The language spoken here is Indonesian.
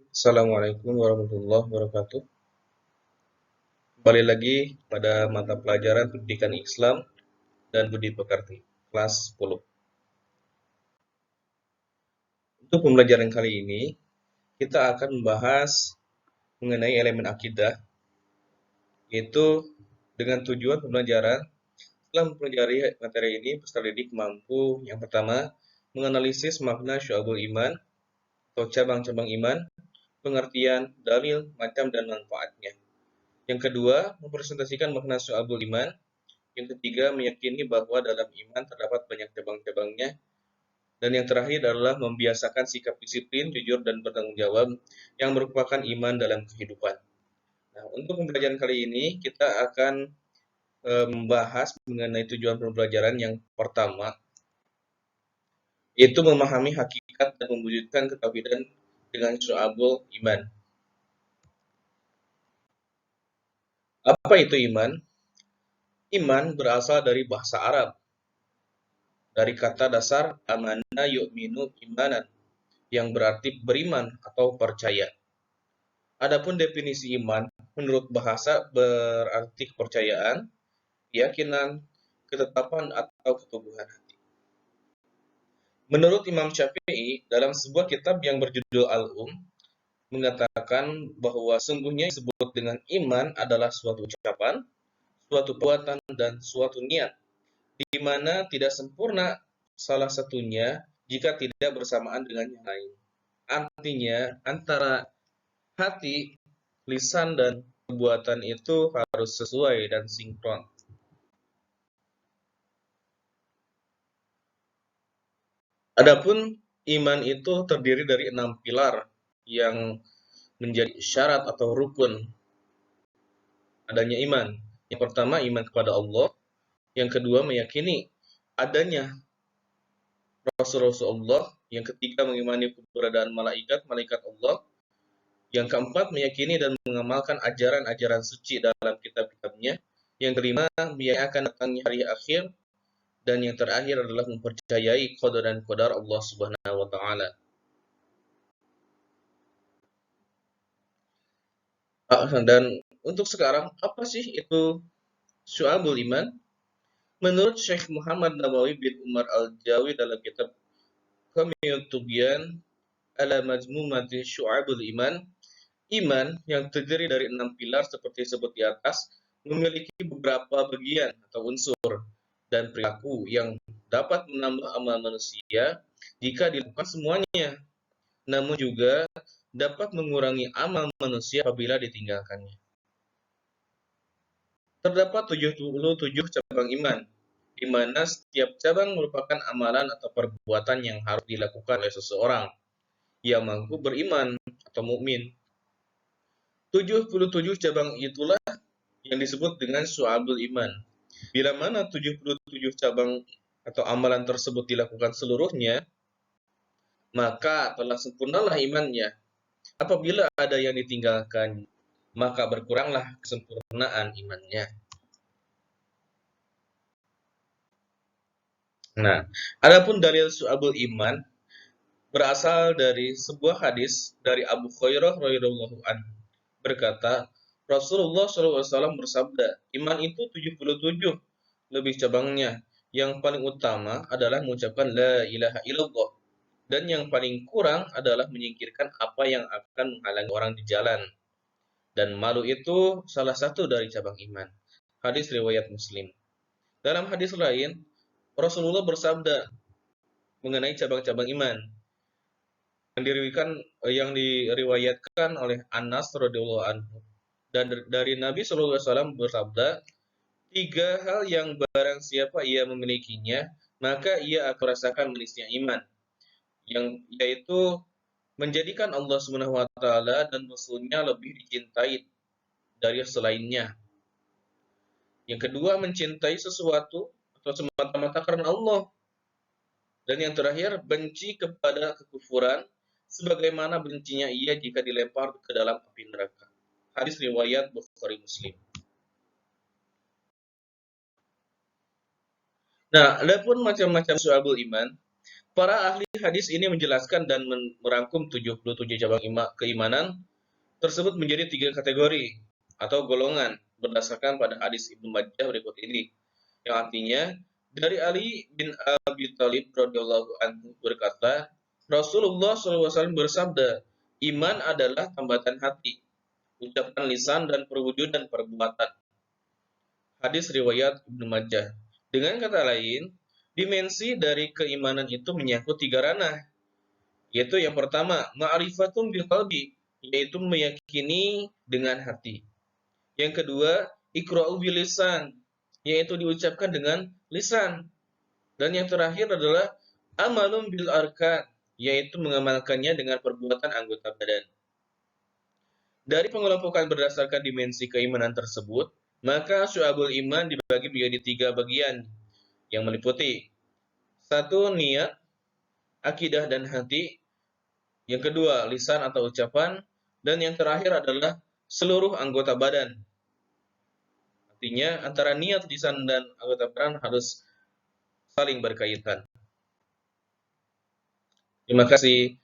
Assalamualaikum warahmatullahi wabarakatuh. Kembali lagi pada mata pelajaran Pendidikan Islam dan Budi Pekerti, kelas 10. Untuk pembelajaran kali ini, kita akan membahas mengenai elemen akidah, yaitu dengan tujuan pembelajaran. Setelah mempelajari materi ini, peserta didik mampu yang pertama, menganalisis makna syu'abul iman atau cabang-cabang iman, pengertian, dalil, macam, dan manfaatnya. Yang kedua, mempresentasikan makna syu'abul iman. Yang ketiga, meyakini bahwa dalam iman terdapat banyak cabang-cabangnya. Dan yang terakhir adalah membiasakan sikap disiplin, jujur, dan bertanggung jawab yang merupakan iman dalam kehidupan. Nah, untuk pembelajaran kali ini, kita akan membahas mengenai tujuan pembelajaran yang pertama, yaitu memahami hakikat dan mewujudkan ketauhidan dengan syu'abul iman. Apa itu iman? Iman berasal dari bahasa Arab, dari kata dasar amana yu'minu imanan, yang berarti beriman atau percaya. Adapun definisi iman, menurut bahasa berarti kepercayaan, keyakinan, ketetapan atau keteguhan hati. Menurut Imam Syafi'i, dalam sebuah kitab yang berjudul Al-Um, mengatakan bahwa sungguhnya disebut dengan iman adalah suatu ucapan, suatu perbuatan, dan suatu niat, di mana tidak sempurna salah satunya jika tidak bersamaan dengan yang lain. Artinya, antara hati, lisan, dan perbuatan itu harus sesuai dan sinkron. Adapun iman itu terdiri dari 6 pilar yang menjadi syarat atau rukun adanya iman. Yang pertama, iman kepada Allah. Yang kedua, meyakini adanya Rasul-Rasul Allah. Yang ketiga, mengimani keberadaan malaikat Allah. Yang keempat, meyakini dan mengamalkan ajaran-ajaran suci dalam kitab-kitabnya. Yang kelima, meyakini akan datangnya hari akhir. Dan yang terakhir adalah mempercayai qada dan qadar Allah Subhanahu wa taala. Dan untuk sekarang, apa sih itu syu'abul iman? Menurut Syekh Muhammad Nawawi bin Umar Al-Jawi dalam kitab Kamiyut Tubyan ala Majmumati Syu'abul Iman, iman yang terdiri dari 6 pilar seperti disebut di atas memiliki beberapa bagian atau unsur dan perilaku yang dapat menambah amal manusia jika dilakukan semuanya, namun juga dapat mengurangi amal manusia apabila ditinggalkannya. Terdapat 77 cabang iman, di mana setiap cabang merupakan amalan atau perbuatan yang harus dilakukan oleh seseorang yang mampu beriman atau mukmin. 77 cabang itulah yang disebut dengan syu'abul iman. Bila mana 77 cabang atau amalan tersebut dilakukan seluruhnya, maka telah sempurnalah imannya. Apabila ada yang ditinggalkan, maka berkuranglah kesempurnaan imannya. Nah, adapun dalil syu'abul iman berasal dari sebuah hadis dari Abu Hurairah radhiyallahu anhu berkata, Rasulullah SAW bersabda, iman itu 77 lebih cabangnya. Yang paling utama adalah mengucapkan la ilaha illallah, dan yang paling kurang adalah menyingkirkan apa yang akan menghalangi orang di jalan. Dan malu itu salah satu dari cabang iman. Hadis riwayat Muslim. Dalam hadis lain, Rasulullah bersabda mengenai cabang-cabang iman yang diriwayatkan oleh Anas radhiyallahu anhu, dan dari Nabi sallallahu alaihi wasallam bersabda, 3 hal yang barang siapa ia memilikinya, maka ia akan rasakan manisnya iman, yang yaitu menjadikan Allah Subhanahu wa taala dan Rasul-Nya lebih dicintai dari selainnya. Yang kedua, mencintai sesuatu atau semata-mata karena Allah. Dan yang terakhir, benci kepada kekufuran sebagaimana bencinya ia jika dilempar ke dalam api neraka. Hadis riwayat Bukhari Muslim. Nah, adapun macam-macam syu'abul iman, Para ahli hadis ini menjelaskan dan merangkum 77 cabang keimanan tersebut menjadi 3 kategori atau golongan berdasarkan pada hadis Ibnu Majah berikut ini. Yang artinya dari Ali bin Abi Thalib radhiyallahu anhu berkata, Rasulullah SAW bersabda, iman adalah tambatan hati, ucapan lisan dan perwujudan perbuatan. Hadis riwayat Ibnu Majah. Dengan kata lain, dimensi dari keimanan itu menyangkut 3 ranah, yaitu yang pertama, ma'rifatun bil qalbi, yaitu meyakini dengan hati. Yang kedua, iqra'u bil lisan, yaitu diucapkan dengan lisan. Dan yang terakhir adalah amalun bil arkan, yaitu mengamalkannya dengan perbuatan anggota badan. Dari pengelompokan berdasarkan dimensi keimanan tersebut, maka syu'abul iman dibagi menjadi 3 bagian yang meliputi 1. Niat, akidah dan hati. Yang kedua, lisan atau ucapan. Dan yang terakhir adalah seluruh anggota badan. Artinya antara niat, lisan, dan anggota badan harus saling berkaitan. Terima kasih.